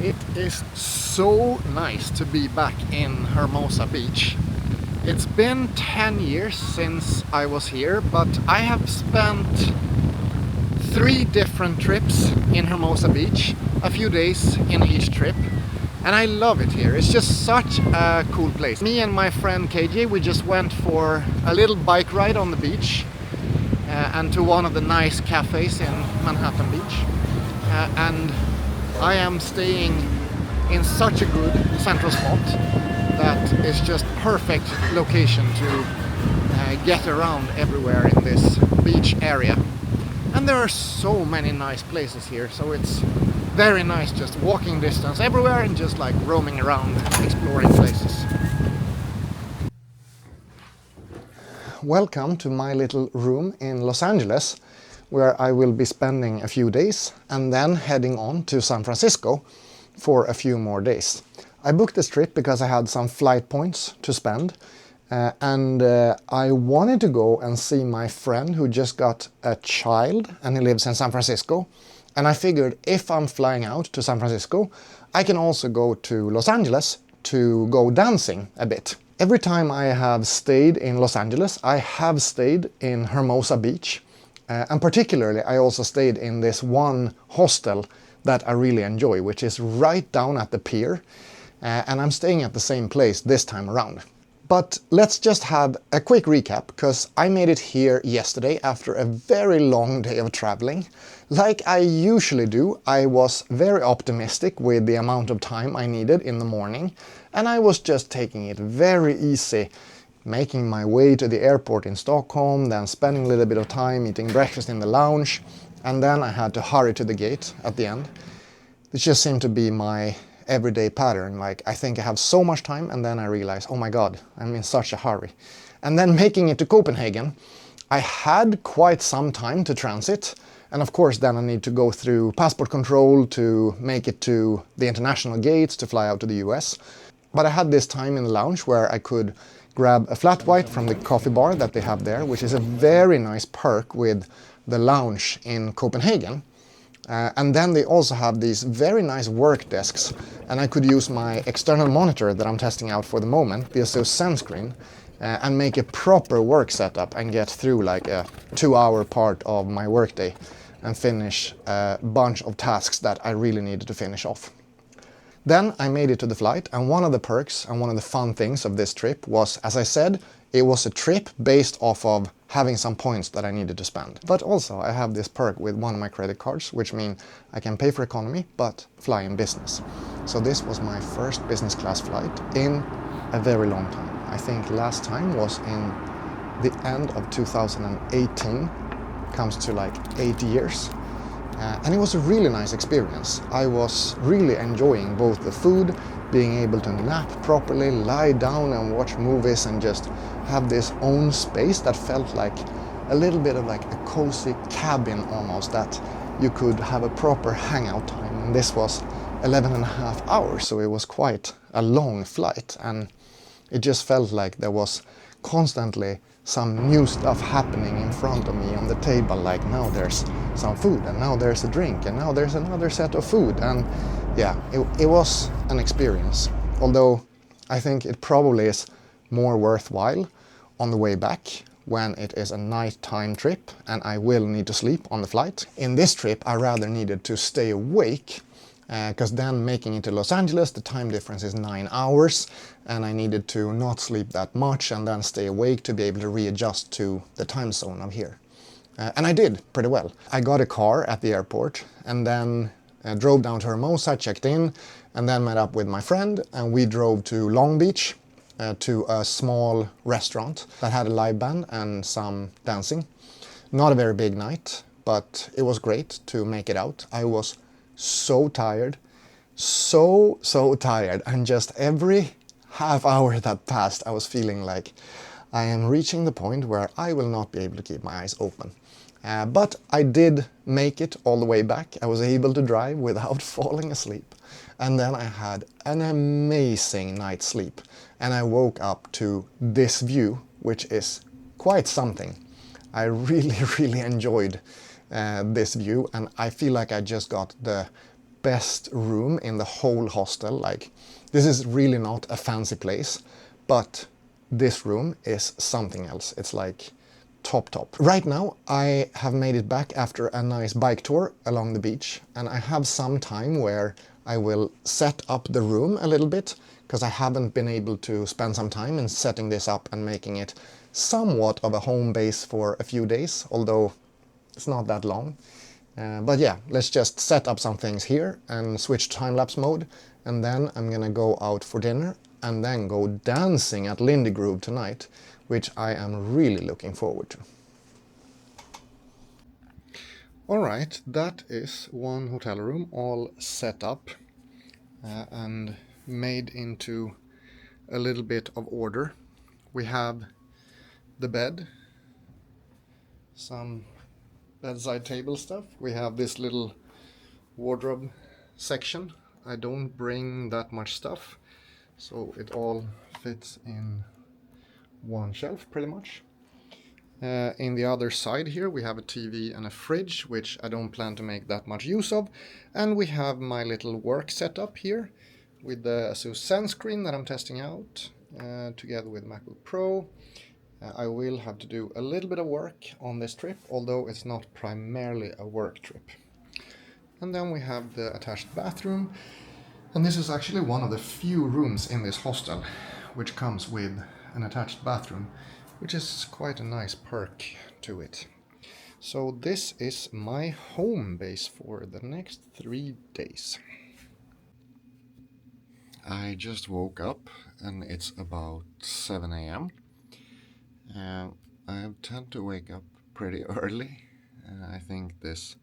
It is so nice to be back in Hermosa beach. It's been 10 years since I was here, but I have spent 3 different trips in Hermosa beach, a few days in each trip, and I love it here. It's just such a cool place. Me and my friend KJ, we just went for a little bike ride on the beach and to one of the nice cafes in Manhattan Beach. And I am staying in such a good central spot that is just perfect location to get around everywhere in this beach area. And there are so many nice places here, so it's very nice just walking distance everywhere and just like roaming around, exploring places. Welcome to my little room in Los Angeles, where I will be spending a few days and then heading on to San Francisco for a few more days. I booked this trip because I had some flight points to spend, and I wanted to go and see my friend who just got a child and he lives in San Francisco. And I figured if I'm flying out to San Francisco, I can also go to Los Angeles to go dancing a bit. Every time I have stayed in Los Angeles, I have stayed in Hermosa Beach. And particularly, I also stayed in this one hostel that I really enjoy, which is right down at the pier. And I'm staying at the same place this time around. But let's just have a quick recap, because I made it here yesterday after a very long day of traveling. Like I usually do, I was very optimistic with the amount of time I needed in the morning, and I was just taking it very easy, making my way to the airport in Stockholm, then spending a little bit of time eating breakfast in the lounge, and then I had to hurry to the gate at the end. It just seemed to be my everyday pattern. Like, I think I have so much time, and then I realize, oh my god, I'm in such a hurry. And then making it to Copenhagen, I had quite some time to transit, and of course then I need to go through passport control to make it to the international gates to fly out to the US. But I had this time in the lounge where I could grab a flat white from the coffee bar that they have there, which is a very nice perk with the lounge in Copenhagen. And then they also have these very nice work desks, and I could use my external monitor that I'm testing out for the moment, the ASUS SenScreen, and make a proper work setup and get through like a 2-hour part of my workday and finish a bunch of tasks that I really needed to finish off. Then I made it to the flight, and one of the perks and one of the fun things of this trip was, as I said, it was a trip based off of having some points that I needed to spend. But also I have this perk with one of my credit cards, which means I can pay for economy but fly in business. So this was my first business class flight in a very long time. I think last time was in the end of 2018, comes to like 8 years. And it was a really nice experience. I was really enjoying both the food, being able to nap properly, lie down and watch movies and just have this own space that felt like a little bit of like a cozy cabin almost, that you could have a proper hangout time. And this was 11.5 hours, so it was quite a long flight, and it just felt like there was constantly some new stuff happening in front of me on the table, like now there's some food and now there's a drink and now there's another set of food. And yeah, it was an experience, although I think it probably is more worthwhile on the way back when it is a nighttime trip and I will need to sleep on the flight. In this trip I rather needed to stay awake, because then making it to Los Angeles, the time difference is 9 hours, and I needed to not sleep that much and then stay awake to be able to readjust to the time zone of here. And I did pretty well. I got a car at the airport and then drove down to Hermosa, checked in, and then met up with my friend, and we drove to Long Beach to a small restaurant that had a live band and some dancing. Not a very big night, but it was great to make it out. I was so tired, so tired, and just every half hour that passed I was feeling like I am reaching the point where I will not be able to keep my eyes open. But I did make it all the way back. I was able to drive without falling asleep, and then I had an amazing night's sleep, and I woke up to this view, which is quite something. I really enjoyed this view, and I feel like I just got the best room in the whole hostel. Like, this is really not a fancy place, but this room is something else. It's like top. Right now I have made it back after a nice bike tour along the beach, and I have some time where I will set up the room a little bit, because I haven't been able to spend some time in setting this up and making it somewhat of a home base for a few days, although it's not that long. But yeah, let's just set up some things here and switch time-lapse mode, and then I'm gonna go out for dinner and then go dancing at Lindy Grove tonight, which I am really looking forward to. Alright, that is one hotel room all set up and made into a little bit of order. We have the bed, some bedside table stuff. We have this little wardrobe section. I don't bring that much stuff, so it all fits in one shelf pretty much. In the other side here we have a TV and a fridge, which I don't plan to make that much use of, and we have my little work setup here with the Asus Zen screen that I'm testing out together with MacBook Pro. I will have to do a little bit of work on this trip, although it's not primarily a work trip. And then we have the attached bathroom, and this is actually one of the few rooms in this hostel which comes with an attached bathroom, which is quite a nice perk to it. So this is my home base for the next 3 days. I just woke up and it's about 7 a.m. I tend to wake up pretty early. I think this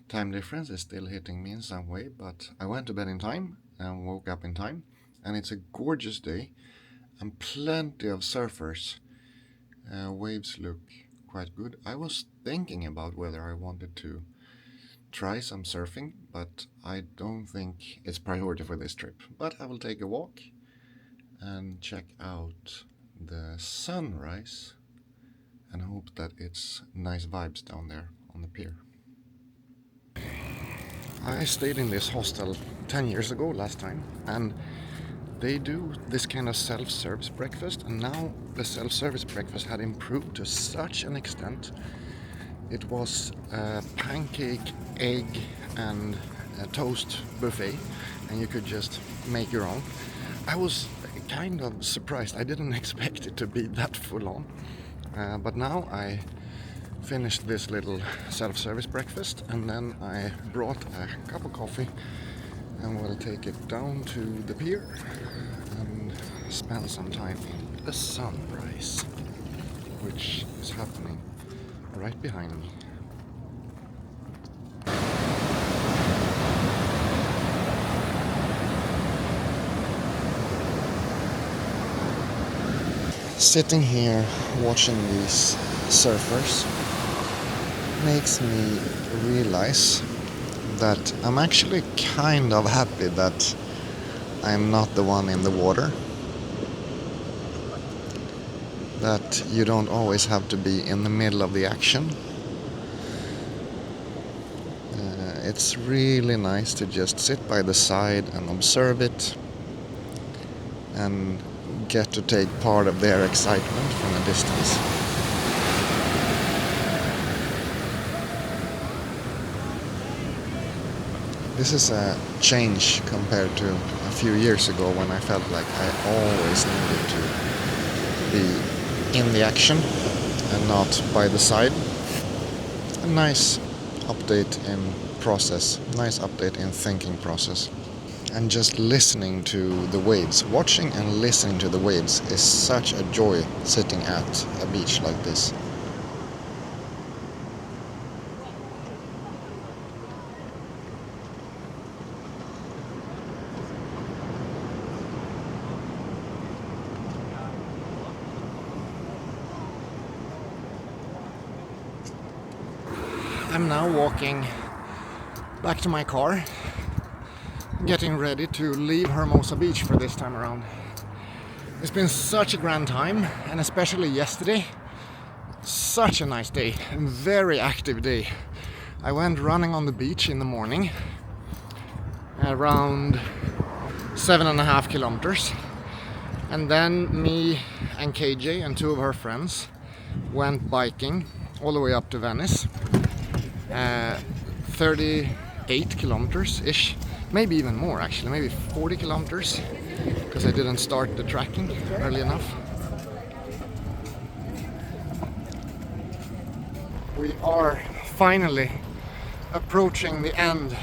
time difference is still hitting me in some way, but I went to bed in time and woke up in time, and it's a gorgeous day and plenty of surfers. Waves look quite good. I was thinking about whether I wanted to try some surfing, but I don't think it's priority for this trip. But I will take a walk and check out the sunrise and hope that it's nice vibes down there on the pier. I stayed in this hostel 10 years ago last time, and they do this kind of self-service breakfast, and now the self-service breakfast had improved to such an extent. It was a pancake, egg and a toast buffet, and you could just make your own. I was kind of surprised. I didn't expect it to be that full on, but now I finished this little self-service breakfast, and then I brought a cup of coffee and we'll take it down to the pier and spend some time in the sunrise, which is happening right behind me. Sitting here watching these surfers makes me realize that I'm actually kind of happy that I'm not the one in the water. That you don't always have to be in the middle of the action. It's really nice to just sit by the side and observe it and get to take part of their excitement from a distance. This is a change compared to a few years ago when I felt like I always needed to be in the action and not by the side. A nice update in process, nice update in thinking process. And just listening to the waves, watching and listening to the waves is such a joy sitting at a beach like this. I'm now walking back to my car, getting ready to leave Hermosa Beach for this time around. It's been such a grand time, and especially yesterday, such a nice day, and very active day. I went running on the beach in the morning, around 7.5 kilometers. And then me and KJ and 2 of her friends went biking all the way up to Venice. 38 kilometers-ish, maybe even more actually, maybe 40 kilometers, because I didn't start the tracking early enough. We are finally approaching the end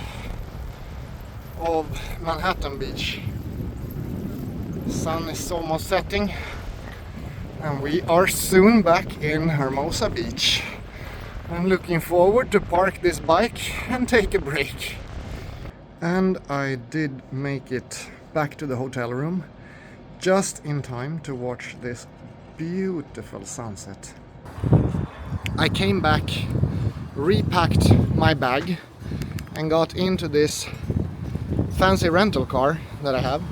of Manhattan Beach. The sun is almost setting and we are soon back in Hermosa Beach. I'm looking forward to park this bike and take a break. And I did make it back to the hotel room just in time to watch this beautiful sunset. I came back, repacked my bag and got into this fancy rental car that I have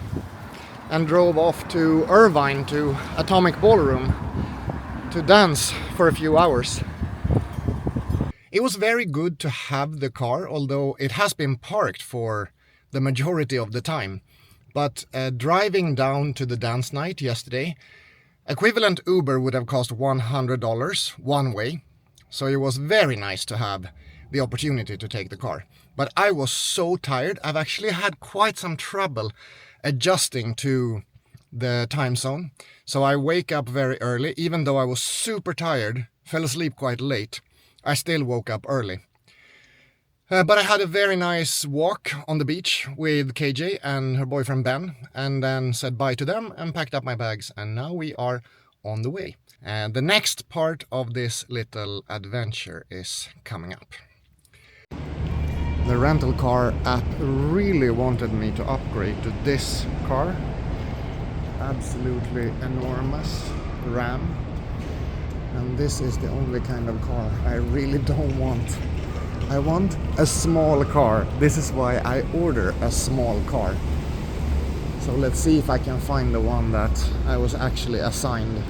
and drove off to Irvine to Atomic Ballroom to dance for a few hours. It was very good to have the car, although it has been parked for the majority of the time. But driving down to the dance night yesterday, equivalent Uber would have cost $100 one way. So it was very nice to have the opportunity to take the car. But I was so tired, I've actually had quite some trouble adjusting to the time zone. So I wake up very early, even though I was super tired, fell asleep quite late. I still woke up early. But I had a very nice walk on the beach with KJ and her boyfriend Ben, and then said bye to them and packed up my bags, and now we are on the way. And the next part of this little adventure is coming up. The rental car app really wanted me to upgrade to this car. Absolutely enormous Ram. And this is the only kind of car I really don't want. I want a small car. This is why I order a small car. So let's see if I can find the one that I was actually assigned.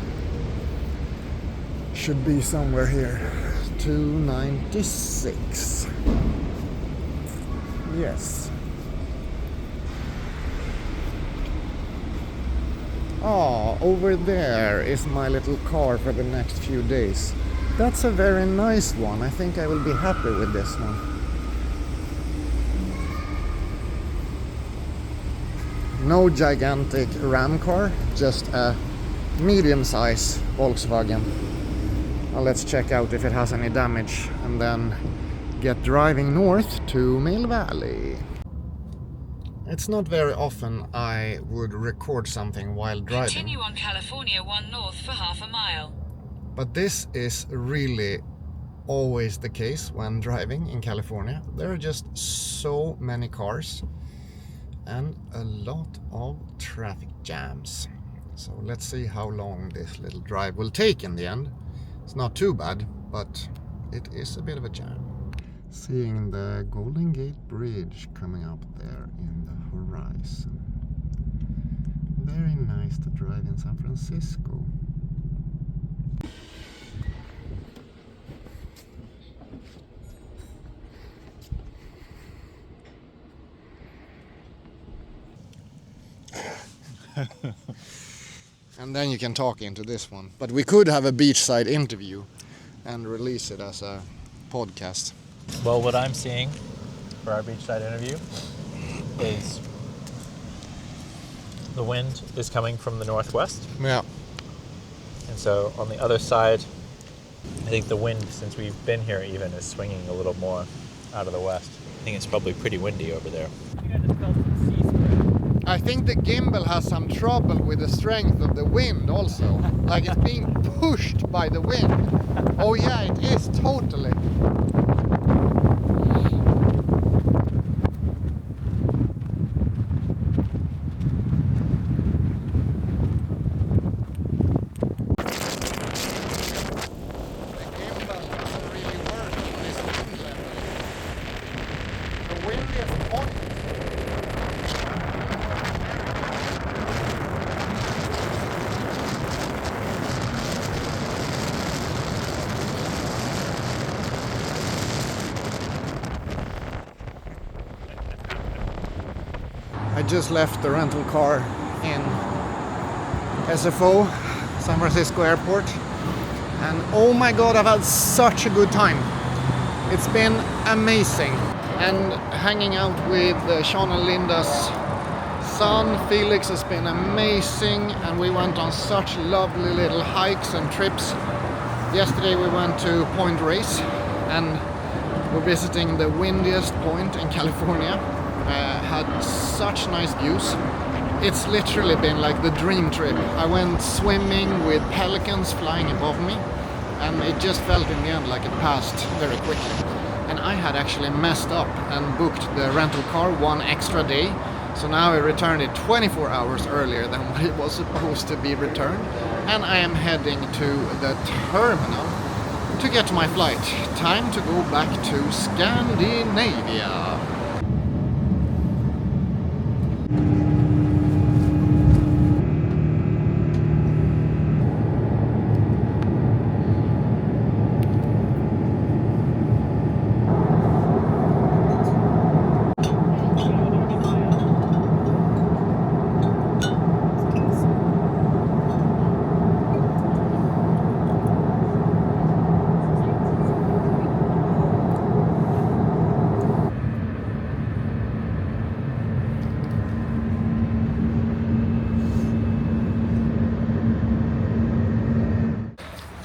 Should be somewhere here. 296. Yes. Oh, over there is my little car for the next few days. That's a very nice one. I think I will be happy with this one. No gigantic Ram car, just a medium-size Volkswagen. Well, let's check out if it has any damage and then get driving north to Mill Valley. It's not very often I would record something while driving. Continue on California 1 north for half a mile. But this is really always the case when driving in California. There are just so many cars and a lot of traffic jams. So let's see how long this little drive will take in the end. It's not too bad, but it is a bit of a jam. Seeing the Golden Gate Bridge coming up there in the horizon. Very nice to drive in San Francisco. And then you can talk into this one. But we could have a beachside interview and release it as a podcast. Well, what I'm seeing for our beachside interview is the wind is coming from the northwest. Yeah. And so on the other side, I think the wind, since we've been here even, is swinging a little more out of the west. I think it's probably pretty windy over there. I think the gimbal has some trouble with the strength of the wind also. Like it's being pushed by the wind. Oh yeah, it is totally. just left the rental car in SFO, San Francisco Airport, and oh my god, I've had such a good time. It's been amazing, and hanging out with Sean and Linda's son Felix has been amazing, and we went on such lovely little hikes and trips. Yesterday we went to Point Reyes, and we're visiting the windiest point in California. Had such nice views. It's literally been like the dream trip. I went swimming with pelicans flying above me, and it just felt in the end like it passed very quickly. And I had actually messed up and booked the rental car one extra day, so now I returned it 24 hours earlier than what it was supposed to be returned, and I am heading to the terminal to get to my flight. Time to go back to Scandinavia.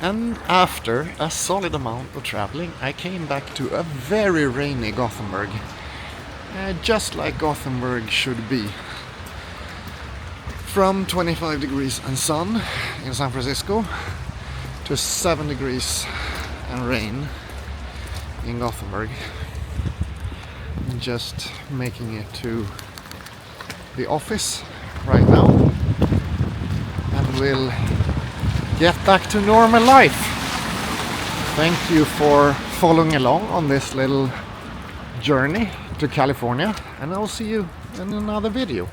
And after a solid amount of traveling, I came back to a very rainy Gothenburg. Just like Gothenburg should be. From 25 degrees and sun in San Francisco to 7 degrees and rain in Gothenburg. Just making it to the office right now, and we'll get back to normal life. Thank you for following along on this little journey to California, and I'll see you in another video.